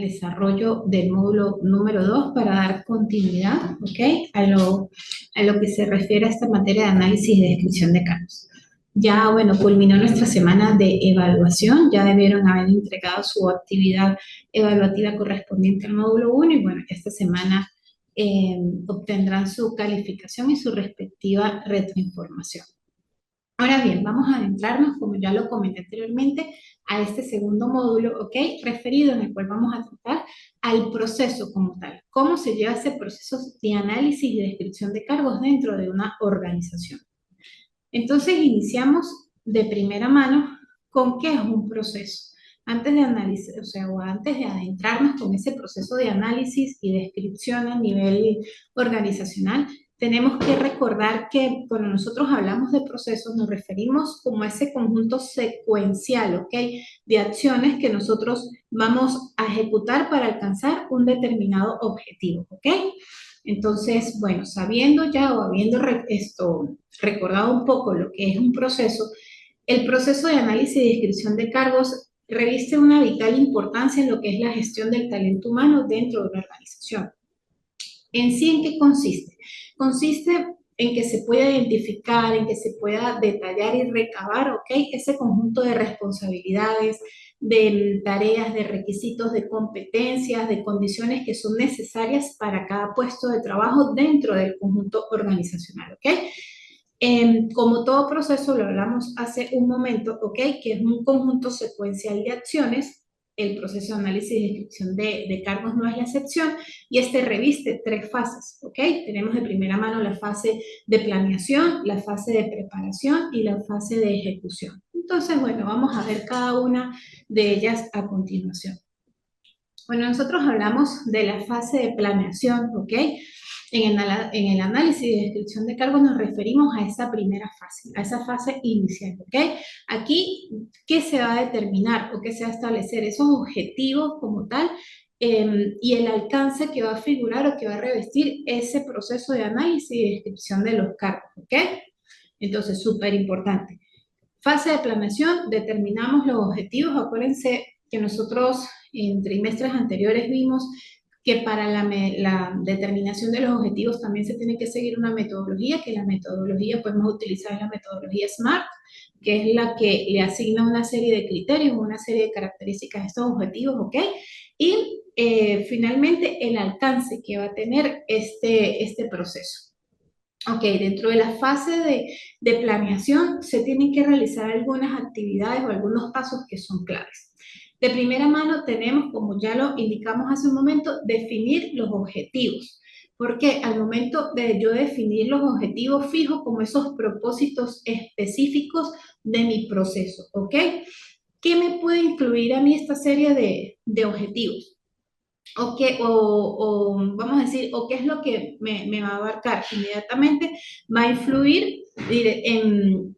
desarrollo del módulo número 2 para dar continuidad, ¿ok? A lo que se refiere a esta materia de análisis y descripción de cargos. Ya, bueno, culminó nuestra semana de evaluación, ya debieron haber entregado su actividad evaluativa correspondiente al módulo 1 y bueno, esta semana obtendrán su calificación y su respectiva retroinformación. Ahora bien, vamos a adentrarnos, como ya lo comenté anteriormente, a este segundo módulo, ¿ok? Referido en el cual vamos a tratar al proceso como tal. Cómo se lleva ese proceso de análisis y descripción de cargos dentro de una organización. Entonces, iniciamos de primera mano con qué es un proceso. Antes de analizar, o antes de adentrarnos con ese proceso de análisis y descripción a nivel organizacional, tenemos que recordar que cuando nosotros hablamos de procesos nos referimos como a ese conjunto secuencial, ¿ok? De acciones que nosotros vamos a ejecutar para alcanzar un determinado objetivo, ¿ok? Entonces, bueno, sabiendo ya o habiendo recordado un poco lo que es un proceso, el proceso de análisis y descripción de cargos reviste una vital importancia en lo que es la gestión del talento humano dentro de una organización. ¿En sí en qué consiste? Consiste en que se pueda identificar, en que se pueda detallar y recabar, ¿ok? Ese conjunto de responsabilidades, de tareas, de requisitos, de competencias, de condiciones que son necesarias para cada puesto de trabajo dentro del conjunto organizacional, ¿ok? Como todo proceso, lo hablamos hace un momento, ¿ok? Que es un conjunto secuencial de acciones. El proceso de análisis y descripción de cargos no es la excepción y este reviste 3 fases, ¿ok? Tenemos de primera mano la fase de planeación, la fase de preparación y la fase de ejecución. Entonces, bueno, vamos a ver cada una de ellas a continuación. Bueno, nosotros hablamos de la fase de planeación, ¿ok? En el análisis y descripción de cargos nos referimos a esa primera fase, a esa fase inicial, ¿ok? Aquí, ¿qué se va a determinar o qué se va a establecer? Esos objetivos como tal y el alcance que va a figurar o que va a revestir ese proceso de análisis y descripción de los cargos, ¿ok? Entonces, súper importante. Fase de planeación, determinamos los objetivos. Acuérdense que nosotros en trimestres anteriores vimos que para la determinación de los objetivos también se tiene que seguir una metodología, que la metodología podemos utilizar la metodología SMART, que es la que le asigna una serie de criterios, una serie de características a estos objetivos, ¿ok? Y finalmente el alcance que va a tener este proceso. Ok, dentro de la fase de planeación se tienen que realizar algunas actividades o algunos pasos que son claves. De primera mano tenemos, como ya lo indicamos hace un momento, definir los objetivos. Porque al momento de yo definir los objetivos, fijo como esos propósitos específicos de mi proceso, ¿ok? ¿Qué me puede incluir a mí esta serie de objetivos? Vamos a decir, o qué es lo que me va a abarcar inmediatamente, va a influir en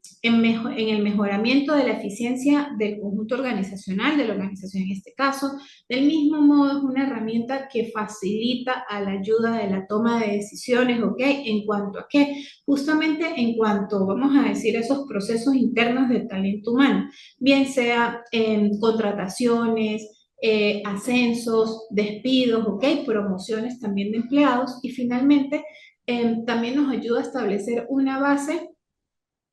el mejoramiento de la eficiencia del conjunto organizacional, de la organización en este caso. Del mismo modo, es una herramienta que facilita a la ayuda de la toma de decisiones, ¿ok? ¿En cuanto a qué? Justamente en cuanto, vamos a decir, esos procesos internos del talento humano, bien sea en contrataciones, ascensos, despidos, ¿ok? Promociones también de empleados y finalmente también nos ayuda a establecer una base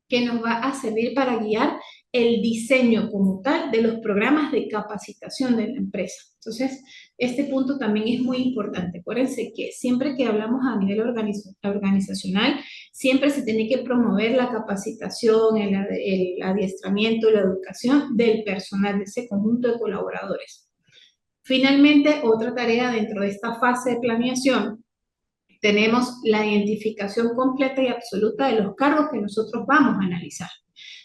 que nos va a servir para guiar el diseño como tal de los programas de capacitación de la empresa. Entonces, este punto también es muy importante. Acuérdense que siempre que hablamos a nivel organizacional, siempre se tiene que promover la capacitación, el adiestramiento, la educación del personal, de ese conjunto de colaboradores. Finalmente, otra tarea dentro de esta fase de planeación, tenemos la identificación completa y absoluta de los cargos que nosotros vamos a analizar.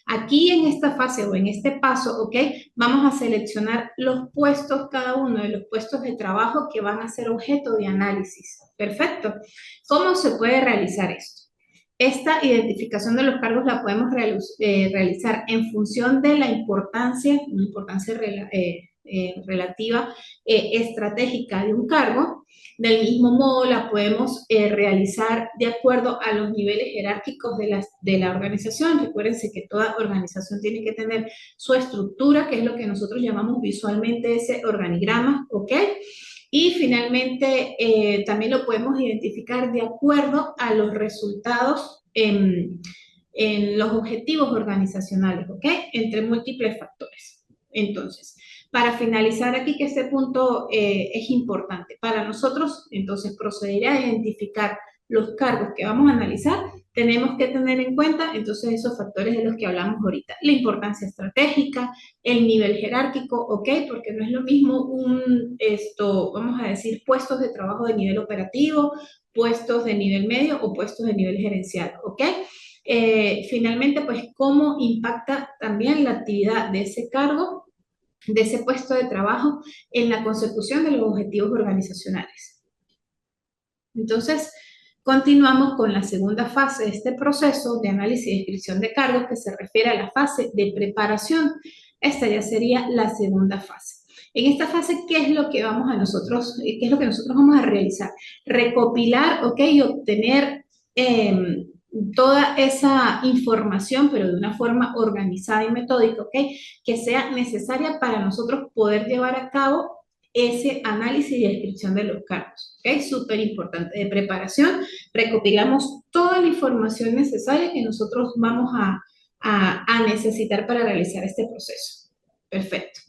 Aquí en esta fase o en este paso, ¿ok? Vamos a seleccionar los puestos, cada uno de los puestos de trabajo que van a ser objeto de análisis. Perfecto. ¿Cómo se puede realizar esto? Esta identificación de los cargos la podemos realizar en función de la importancia relativa estratégica de un cargo. Del mismo modo, la podemos realizar de acuerdo a los niveles jerárquicos de la organización. Recuérdense que toda organización tiene que tener su estructura, que es lo que nosotros llamamos visualmente ese organigrama, ¿ok? Y finalmente, también lo podemos identificar de acuerdo a los resultados en los objetivos organizacionales, ¿ok? Entre múltiples factores. Entonces, para finalizar aquí, que este punto es importante para nosotros, entonces proceder a identificar los cargos que vamos a analizar, tenemos que tener en cuenta entonces esos factores de los que hablamos ahorita, la importancia estratégica, el nivel jerárquico, ¿ok? Porque no es lo mismo vamos a decir, puestos de trabajo de nivel operativo, puestos de nivel medio o puestos de nivel gerencial, ¿ok? Finalmente, pues, cómo impacta también la actividad de ese cargo, de ese puesto de trabajo en la consecución de los objetivos organizacionales. Entonces, continuamos con la segunda fase de este proceso de análisis y descripción de cargos, que se refiere a la fase de preparación. Esta ya sería la segunda fase. En esta fase, ¿qué es lo que nosotros vamos a realizar? Recopilar, ¿ok? Y obtener toda esa información, pero de una forma organizada y metódica, ¿ok? Que sea necesaria para nosotros poder llevar a cabo ese análisis y descripción de los cargos, ¿ok? Súper importante. De preparación, recopilamos toda la información necesaria que nosotros vamos a necesitar para realizar este proceso. Perfecto.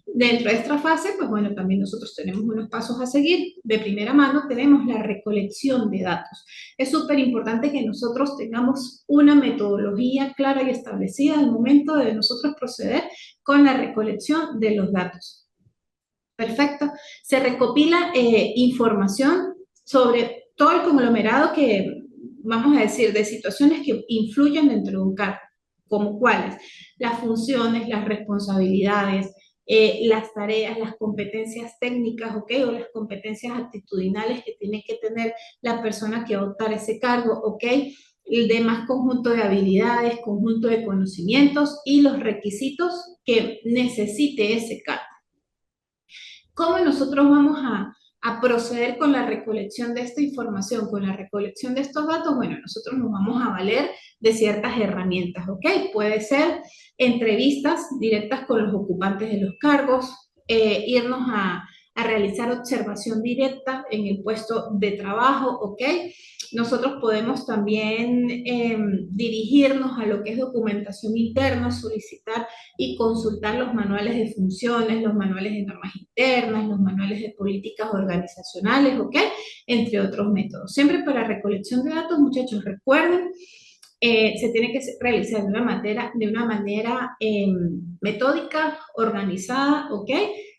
Dentro de esta fase, pues bueno, también nosotros tenemos unos pasos a seguir. De primera mano tenemos la recolección de datos. Es súper importante que nosotros tengamos una metodología clara y establecida al momento de nosotros proceder con la recolección de los datos. Perfecto. Se recopila información sobre todo el conglomerado que, vamos a decir, de situaciones que influyen dentro de un cargo, como cuáles, las funciones, las responsabilidades, las tareas, las competencias técnicas, ¿ok? O las competencias actitudinales que tiene que tener la persona que va a optar ese cargo, ¿ok? El demás conjunto de habilidades, conjunto de conocimientos y los requisitos que necesite ese cargo. ¿Cómo nosotros vamos a proceder con la recolección de esta información, con la recolección de estos datos? Bueno, nosotros nos vamos a valer de ciertas herramientas, ¿ok? Puede ser entrevistas directas con los ocupantes de los cargos, irnos a realizar observación directa en el puesto de trabajo, ¿ok? Nosotros podemos también dirigirnos a lo que es documentación interna, solicitar y consultar los manuales de funciones, los manuales de normas internas, los manuales de políticas organizacionales, ¿ok? Entre otros métodos. Siempre para recolección de datos, muchachos, recuerden, se tiene que realizar de una manera metódica, organizada, ¿ok?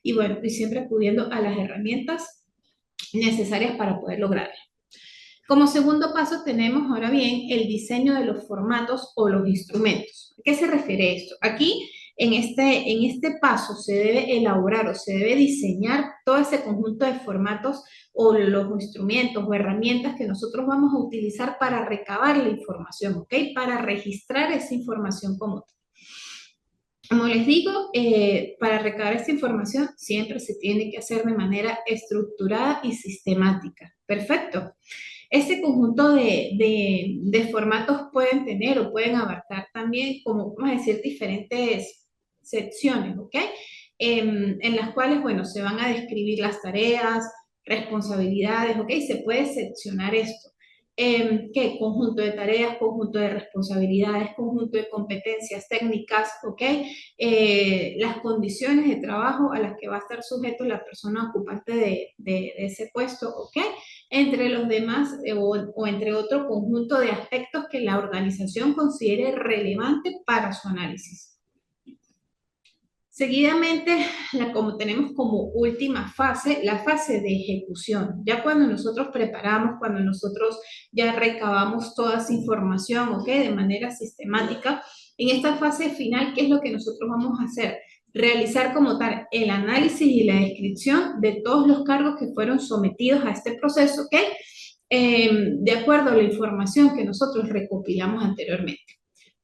Y bueno, y siempre acudiendo a las herramientas necesarias para poder lograrlo. Como segundo paso tenemos ahora bien el diseño de los formatos o los instrumentos. ¿A qué se refiere esto? Aquí en este paso se debe elaborar o se debe diseñar todo ese conjunto de formatos o los instrumentos o herramientas que nosotros vamos a utilizar para recabar la información, ¿ok? Para registrar esa información como tal. Como les digo, para recabar esta información siempre se tiene que hacer de manera estructurada y sistemática. Perfecto. Este conjunto de formatos pueden tener o pueden abarcar también, como vamos a decir, diferentes secciones, ¿ok? En las cuales, bueno, se van a describir las tareas, responsabilidades, ¿ok? Se puede seccionar esto. ¿Qué? Conjunto de tareas, conjunto de responsabilidades, conjunto de competencias técnicas, ¿ok? Las condiciones de trabajo a las que va a estar sujeto la persona ocupante de ese puesto, ¿ok? Entre los demás o entre otro conjunto de aspectos que la organización considere relevante para su análisis. Seguidamente, como tenemos como última fase, la fase de ejecución. Ya cuando nosotros preparamos, cuando nosotros ya recabamos toda esa información, ¿ok? De manera sistemática, en esta fase final, ¿qué es lo que nosotros vamos a hacer? Realizar como tal el análisis y la descripción de todos los cargos que fueron sometidos a este proceso, ¿ok? De acuerdo a la información que nosotros recopilamos anteriormente.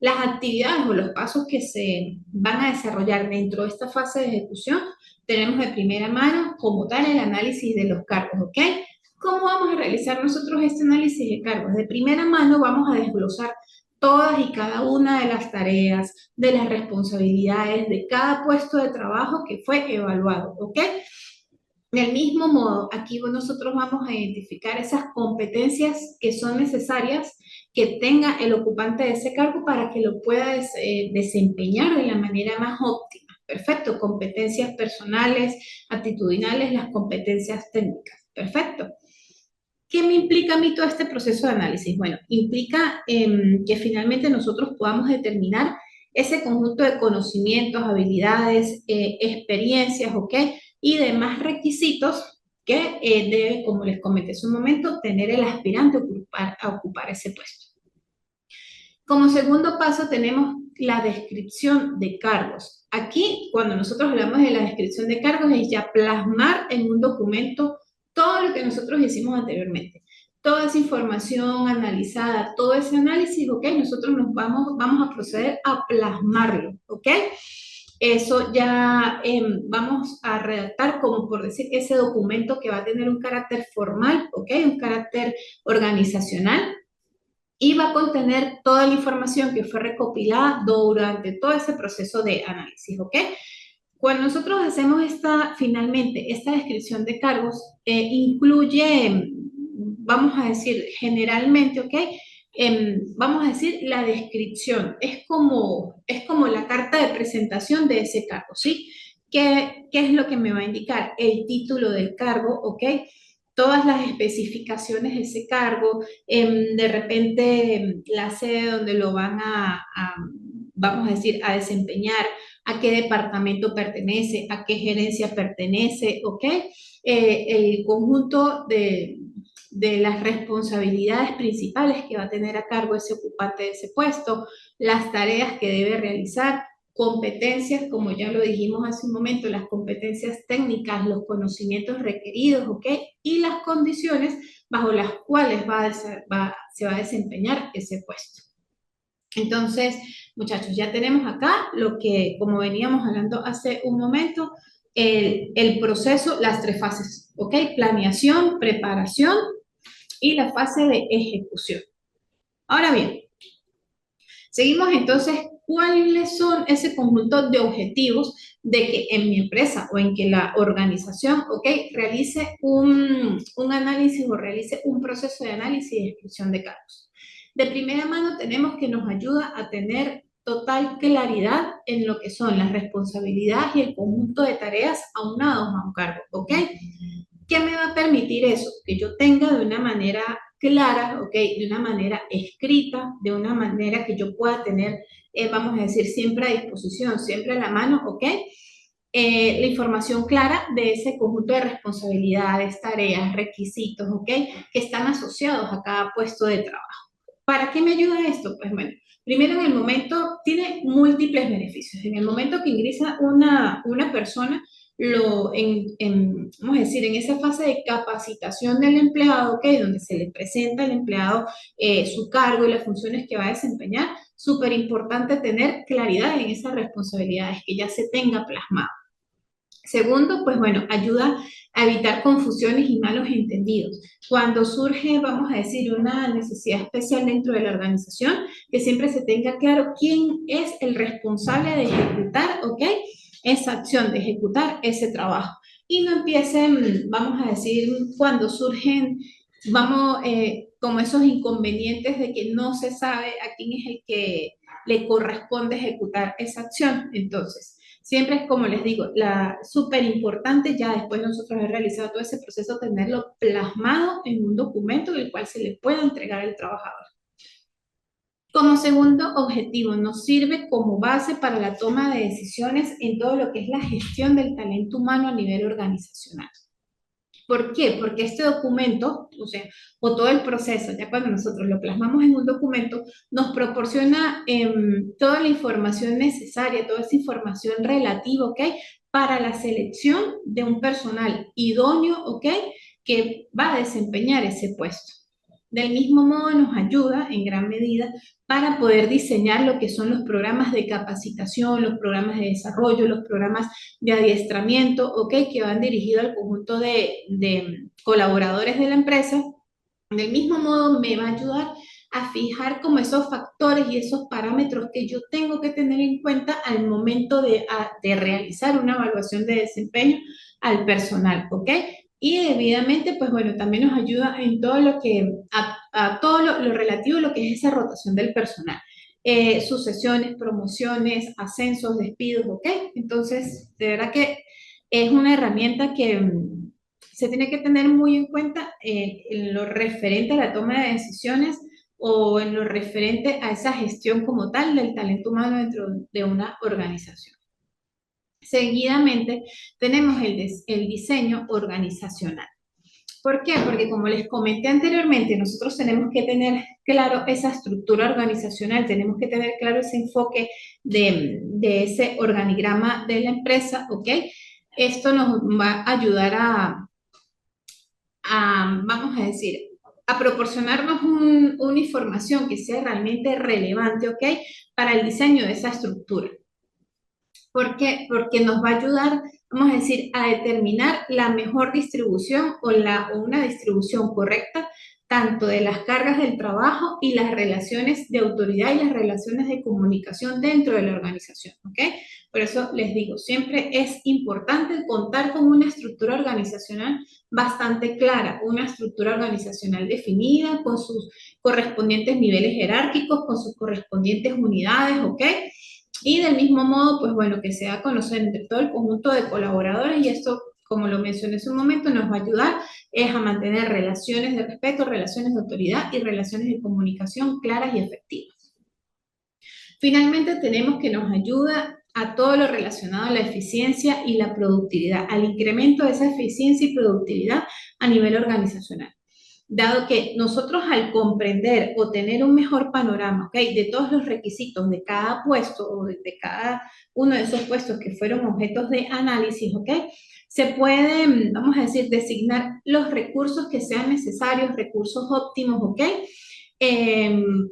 Las actividades o los pasos que se van a desarrollar dentro de esta fase de ejecución, tenemos de primera mano como tal el análisis de los cargos, ¿ok? ¿Cómo vamos a realizar nosotros este análisis de cargos? De primera mano vamos a desglosar todas y cada una de las tareas, de las responsabilidades de cada puesto de trabajo que fue evaluado, ¿ok? Del mismo modo, aquí nosotros vamos a identificar esas competencias que son necesarias que tenga el ocupante de ese cargo para que lo pueda desempeñar de la manera más óptima. Perfecto, competencias personales, actitudinales, las competencias técnicas. Perfecto. ¿Qué me implica a mí todo este proceso de análisis? Bueno, implica que finalmente nosotros podamos determinar ese conjunto de conocimientos, habilidades, experiencias, ¿ok? Y demás requisitos que debe, como les comenté hace un momento, tener el aspirante a ocupar ese puesto. Como segundo paso tenemos la descripción de cargos. Aquí, cuando nosotros hablamos de la descripción de cargos, es ya plasmar en un documento todo lo que nosotros hicimos anteriormente. Toda esa información analizada, todo ese análisis, ¿ok? Nosotros vamos a proceder a plasmarlo, ¿ok? Eso ya vamos a redactar como por decir ese documento que va a tener un carácter formal, ¿ok? Un carácter organizacional y va a contener toda la información que fue recopilada durante todo ese proceso de análisis, ¿ok? Cuando nosotros hacemos finalmente, esta descripción de cargos, incluye, vamos a decir, generalmente, ¿ok? Vamos a decir, la descripción, es como la carta de presentación de ese cargo, ¿sí? ¿Qué es lo que me va a indicar? El título del cargo, ¿ok? Todas las especificaciones de ese cargo, de repente la sede donde lo van vamos a decir, a desempeñar, a qué departamento pertenece, a qué gerencia pertenece, ¿ok? El conjunto de las responsabilidades principales que va a tener a cargo ese ocupante de ese puesto, las tareas que debe realizar, competencias, como ya lo dijimos hace un momento, las competencias técnicas, los conocimientos requeridos, ¿ok? Y las condiciones bajo las cuales se va a desempeñar ese puesto. Entonces, muchachos, ya tenemos acá lo que, como veníamos hablando hace un momento, el proceso, las tres fases, ¿ok? Planeación, preparación y la fase de ejecución. Ahora bien, seguimos entonces, ¿cuáles son ese conjunto de objetivos de que en mi empresa o en que la organización, ¿ok? Realice un análisis o realice un proceso de análisis y descripción de cargos? De primera mano tenemos que nos ayuda a tener total claridad en lo que son las responsabilidades y el conjunto de tareas aunados a un cargo, ¿ok? ¿Qué me va a permitir eso? Que yo tenga de una manera clara, ¿ok? De una manera escrita, de una manera que yo pueda tener, vamos a decir, siempre a disposición, siempre a la mano, ¿ok? La información clara de ese conjunto de responsabilidades, tareas, requisitos, ¿ok? Que están asociados a cada puesto de trabajo. ¿Para qué me ayuda esto? Pues bueno, primero en el momento, tiene múltiples beneficios. En el momento que ingresa una persona, vamos a decir, en esa fase de capacitación del empleado, ¿ok? Donde se le presenta al empleado su cargo y las funciones que va a desempeñar, súper importante tener claridad en esas responsabilidades, que ya se tenga plasmado. Segundo, pues bueno, ayuda a evitar confusiones y malos entendidos. Cuando surge, vamos a decir, una necesidad especial dentro de la organización, que siempre se tenga claro quién es el responsable de ejecutar, ¿ok? Esa acción, de ejecutar ese trabajo. Y no empiecen, vamos a decir, cuando surgen, como esos inconvenientes de que no se sabe a quién es el que le corresponde ejecutar esa acción. Entonces, siempre es como les digo, súper importante ya después de nosotros haber realizado todo ese proceso, tenerlo plasmado en un documento del cual se le pueda entregar al trabajador. Como segundo objetivo, nos sirve como base para la toma de decisiones en todo lo que es la gestión del talento humano a nivel organizacional. ¿Por qué? Porque este documento, o sea, o todo el proceso, ya cuando nosotros lo plasmamos en un documento, nos proporciona toda la información necesaria, toda esa información relativa, ¿ok? Para la selección de un personal idóneo, ¿ok? Que va a desempeñar ese puesto. Del mismo modo nos ayuda en gran medida para poder diseñar lo que son los programas de capacitación, los programas de desarrollo, los programas de adiestramiento, ¿ok? Que van dirigidos al conjunto de colaboradores de la empresa. Del mismo modo me va a ayudar a fijar como esos factores y esos parámetros que yo tengo que tener en cuenta al momento de realizar una evaluación de desempeño al personal, ¿ok? Y debidamente, pues bueno, también nos ayuda en todo lo que, a todo lo relativo a lo que es esa rotación del personal. Sucesiones, promociones, ascensos, despidos, ¿ok? Entonces, de verdad que es una herramienta que se tiene que tener muy en cuenta en lo referente a la toma de decisiones o en lo referente a esa gestión como tal del talento humano dentro de una organización. Seguidamente tenemos el diseño organizacional. ¿Por qué? Porque como les comenté anteriormente, nosotros tenemos que tener claro esa estructura organizacional, tenemos que tener claro ese enfoque de ese organigrama de la empresa, ¿ok? Esto nos va a ayudar vamos a decir, a proporcionarnos una información que sea realmente relevante, ¿ok? Para el diseño de esa estructura. ¿Por qué? Porque nos va a ayudar, vamos a decir, a determinar la mejor distribución o una distribución correcta tanto de las cargas del trabajo y las relaciones de autoridad y las relaciones de comunicación dentro de la organización, ¿ok? Por eso les digo, siempre es importante contar con una estructura organizacional bastante clara, una estructura organizacional definida con sus correspondientes niveles jerárquicos, con sus correspondientes unidades, ¿ok? Y del mismo modo, pues bueno, que se da a conocer entre todo el conjunto de colaboradores y esto, como lo mencioné hace un momento, nos va a ayudar es a mantener relaciones de respeto, relaciones de autoridad y relaciones de comunicación claras y efectivas. Finalmente, tenemos que nos ayuda a todo lo relacionado a la eficiencia y la productividad, al incremento de esa eficiencia y productividad a nivel organizacional. Dado que nosotros al comprender o tener un mejor panorama, ¿ok? De todos los requisitos de cada puesto o de cada uno de esos puestos que fueron objetos de análisis, ¿ok? Se puede, vamos a decir, designar los recursos que sean necesarios, recursos óptimos, ¿ok?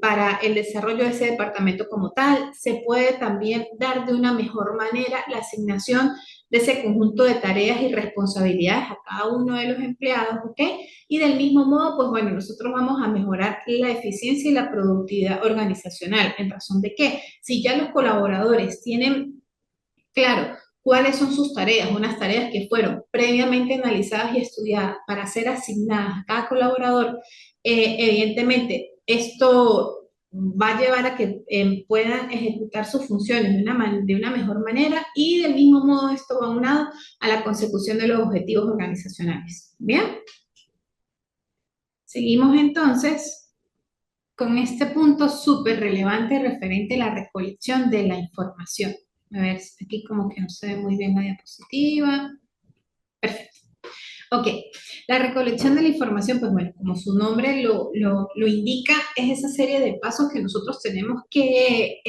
Para el desarrollo de ese departamento como tal. Se puede también dar de una mejor manera la asignación de ese conjunto de tareas y responsabilidades a cada uno de los empleados, ¿ok? Y del mismo modo, pues bueno, nosotros vamos a mejorar la eficiencia y la productividad organizacional. ¿En razón de qué? Si ya los colaboradores tienen claro cuáles son sus tareas, unas tareas que fueron previamente analizadas y estudiadas para ser asignadas a cada colaborador, evidentemente esto va a llevar a que puedan ejecutar sus funciones de una mejor manera y del mismo modo esto va unado a la consecución de los objetivos organizacionales. ¿Bien? Seguimos entonces con este punto súper relevante referente a la recolección de la información. A ver, aquí como que no se ve muy bien la diapositiva. Perfecto. Ok, la recolección de la información, pues bueno, como su nombre lo indica, es esa serie de pasos que nosotros tenemos que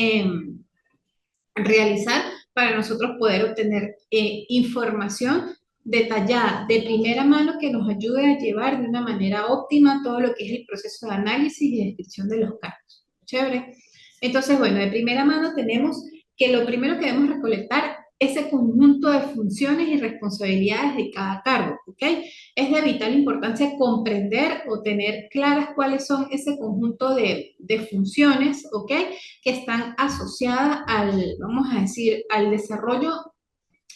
realizar para nosotros poder obtener información detallada de primera mano que nos ayude a llevar de una manera óptima todo lo que es el proceso de análisis y descripción de los casos. Chévere. Entonces, bueno, de primera mano tenemos que lo primero que debemos recolectar ese conjunto de funciones y responsabilidades de cada cargo, ¿ok? Es de vital importancia comprender o tener claras cuáles son ese conjunto de funciones, ¿ok? Que están asociadas al, vamos a decir, al desarrollo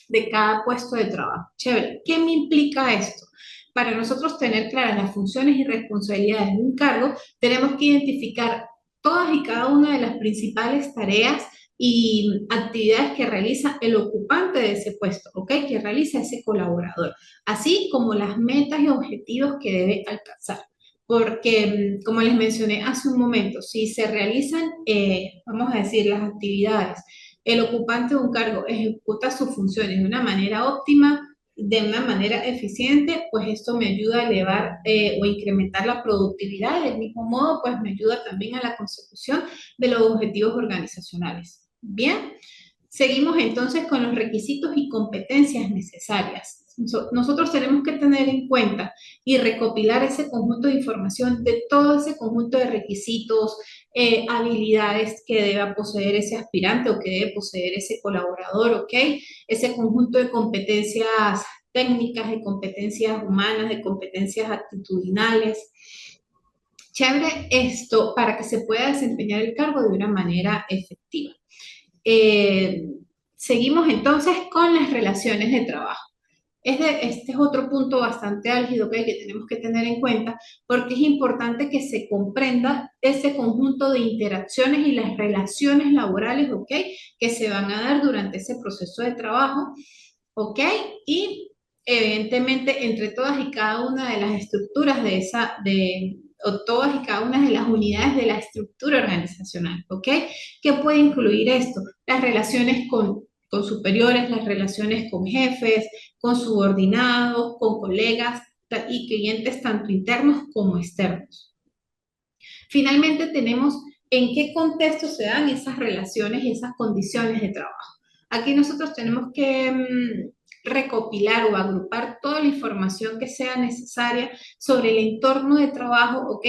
de cada puesto de trabajo. Chévere. ¿Qué me implica esto? Para nosotros tener claras las funciones y responsabilidades de un cargo, tenemos que identificar todas y cada una de las principales tareas y actividades que realiza el ocupante de ese puesto, ¿ok? Que realiza ese colaborador, así como las metas y objetivos que debe alcanzar. Porque, como les mencioné hace un momento, si se realizan, vamos a decir, las actividades, el ocupante de un cargo ejecuta sus funciones de una manera óptima, de una manera eficiente, pues esto me ayuda a elevar o incrementar la productividad y del mismo modo, pues me ayuda también a la consecución de los objetivos organizacionales. Bien, Seguimos entonces con los requisitos y competencias necesarias. Nosotros tenemos que tener en cuenta y recopilar ese conjunto de información de todo ese conjunto de requisitos, habilidades que deba poseer ese aspirante o que debe poseer ese colaborador, ¿ok? Ese conjunto de competencias técnicas, de competencias humanas, de competencias actitudinales. Chévere esto para que se pueda desempeñar el cargo de una manera efectiva. Eh, Seguimos entonces con las relaciones de trabajo. Este es otro punto bastante álgido que tenemos que tener en cuenta porque es importante que se comprenda ese conjunto de interacciones y las relaciones laborales, ¿ok? Que se van a dar durante ese proceso de trabajo, ¿ok? Y evidentemente entre todas y cada una de las estructuras o todas y cada una de las unidades de la estructura organizacional, ¿ok? ¿Qué puede incluir esto? Las relaciones con superiores, las relaciones con jefes, con subordinados, con colegas y clientes tanto internos como externos. Finalmente tenemos en qué contexto se dan esas relaciones y esas condiciones de trabajo. Aquí nosotros tenemos que recopilar o agrupar toda la información que sea necesaria sobre el entorno de trabajo, ¿ok?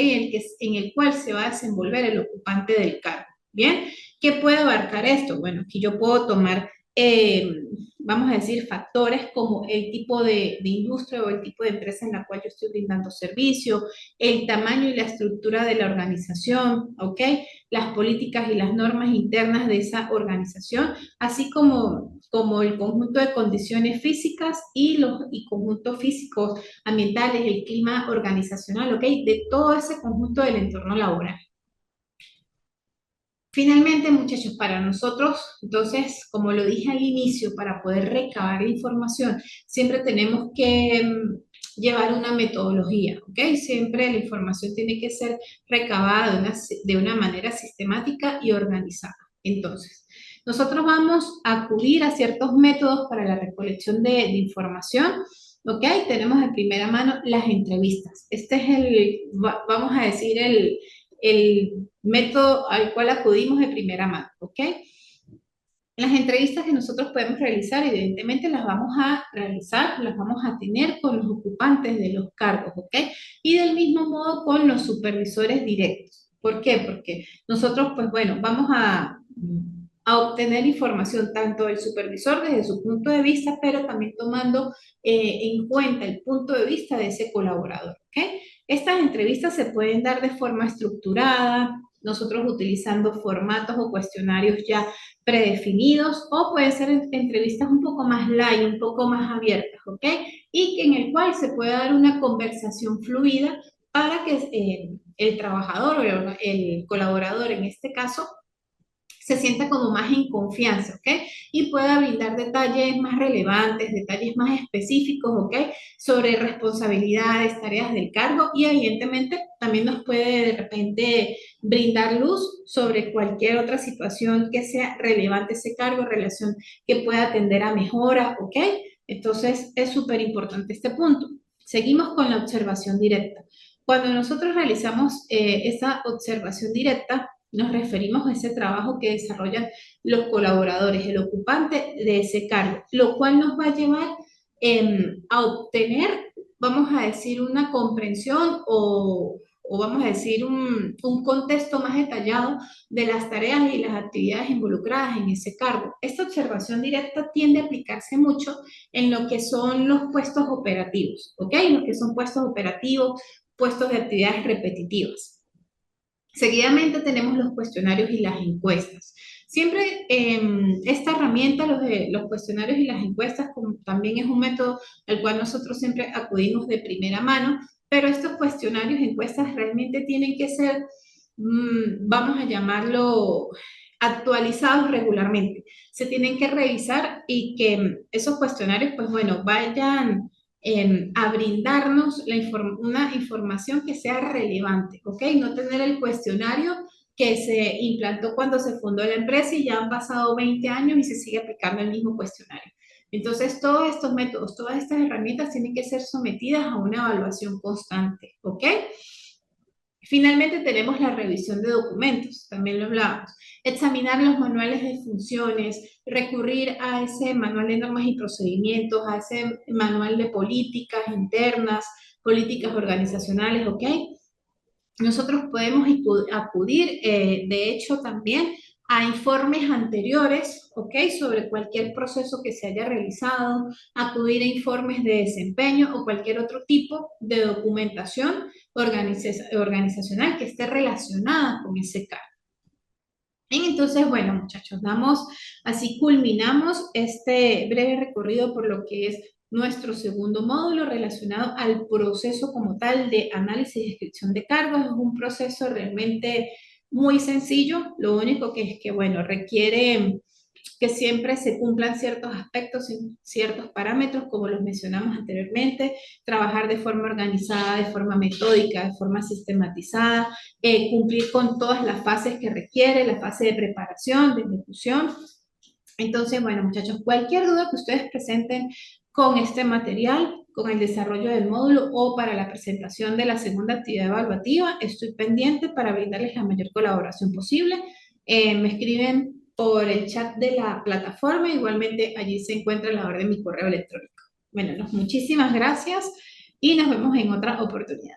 En el cual se va a desenvolver el ocupante del cargo. ¿Bien? ¿Qué puede abarcar esto? Bueno, aquí yo puedo tomar, vamos a decir, factores como el tipo de industria o el tipo de empresa en la cual yo estoy brindando servicio, el tamaño y la estructura de la organización, ¿ok? Las políticas y las normas internas de esa organización, así como el conjunto de condiciones físicas y conjuntos físicos, ambientales, el clima organizacional, ¿ok? De todo ese conjunto del entorno laboral. Finalmente, muchachos, para nosotros, entonces, como lo dije al inicio, para poder recabar la información, siempre tenemos que llevar una metodología, ¿ok? Siempre la información tiene que ser recabada de una manera sistemática y organizada. Entonces, nosotros vamos a acudir a ciertos métodos para la recolección de información, ¿ok? Tenemos de primera mano las entrevistas. Este es vamos a decir, el método al cual acudimos de primera mano, ¿ok? Las entrevistas que nosotros podemos realizar, evidentemente las vamos a realizar, las vamos a tener con los ocupantes de los cargos, ¿ok? Y del mismo modo con los supervisores directos. ¿Por qué? Porque nosotros, pues bueno, vamos a obtener información tanto del supervisor desde su punto de vista, pero también tomando en cuenta el punto de vista de ese colaborador, ¿ok? Estas entrevistas se pueden dar de forma estructurada, nosotros utilizando formatos o cuestionarios ya predefinidos o pueden ser entrevistas un poco más light, un poco más abiertas, ¿ok? Y en el cual se puede dar una conversación fluida para que el trabajador o el colaborador en este caso se sienta como más en confianza, ¿ok? Y pueda brindar detalles más relevantes, detalles más específicos, ¿ok? Sobre responsabilidades, tareas del cargo y evidentemente también nos puede de repente brindar luz sobre cualquier otra situación que sea relevante ese cargo, relación que pueda tender a mejora, ¿ok? Entonces es súper importante este punto. Seguimos con la observación directa. Cuando nosotros realizamos esa observación directa, nos referimos a ese trabajo que desarrollan los colaboradores, el ocupante de ese cargo, lo cual nos va a llevar a obtener, vamos a decir, una comprensión o vamos a decir un contexto más detallado de las tareas y las actividades involucradas en ese cargo. Esta observación directa tiende a aplicarse mucho en lo que son los puestos operativos, ¿ok? Lo que son puestos operativos, puestos de actividades repetitivas. Seguidamente tenemos los cuestionarios y las encuestas. Siempre esta herramienta, los cuestionarios y las encuestas, como también es un método al cual nosotros siempre acudimos de primera mano, pero estos cuestionarios y encuestas realmente tienen que ser, vamos a llamarlo, actualizados regularmente. Se tienen que revisar y que esos cuestionarios, pues bueno, vayan a brindarnos una información que sea relevante, ¿ok? No tener el cuestionario que se implantó cuando se fundó la empresa y ya han pasado 20 años y se sigue aplicando el mismo cuestionario. Entonces, todos estos métodos, todas estas herramientas tienen que ser sometidas a una evaluación constante, ¿ok? Finalmente tenemos la revisión de documentos, también lo hablábamos. examinar los manuales de funciones, recurrir a ese manual de normas y procedimientos, a ese manual de políticas internas, políticas organizacionales, ¿ok? Nosotros podemos acudir, de hecho, también a informes anteriores, ¿ok? Sobre cualquier proceso que se haya realizado, acudir a informes de desempeño o cualquier otro tipo de documentación organizacional que esté relacionada con ese cargo. Bien, entonces, bueno, muchachos, así culminamos este breve recorrido por lo que es nuestro segundo módulo relacionado al proceso como tal de análisis y descripción de cargos. Es un proceso realmente muy sencillo, lo único que es que, bueno, requiere que siempre se cumplan ciertos aspectos, ciertos parámetros, como los mencionamos anteriormente, trabajar de forma organizada, de forma metódica, de forma sistematizada, cumplir con todas las fases que requiere, la fase de preparación, de ejecución. Entonces, bueno, muchachos, cualquier duda que ustedes presenten con este material, con el desarrollo del módulo o para la presentación de la segunda actividad evaluativa, estoy pendiente para brindarles la mayor colaboración posible. Me escriben por el chat de la plataforma, igualmente allí se encuentra la orden de mi correo electrónico. Bueno, muchísimas gracias y nos vemos en otra oportunidad.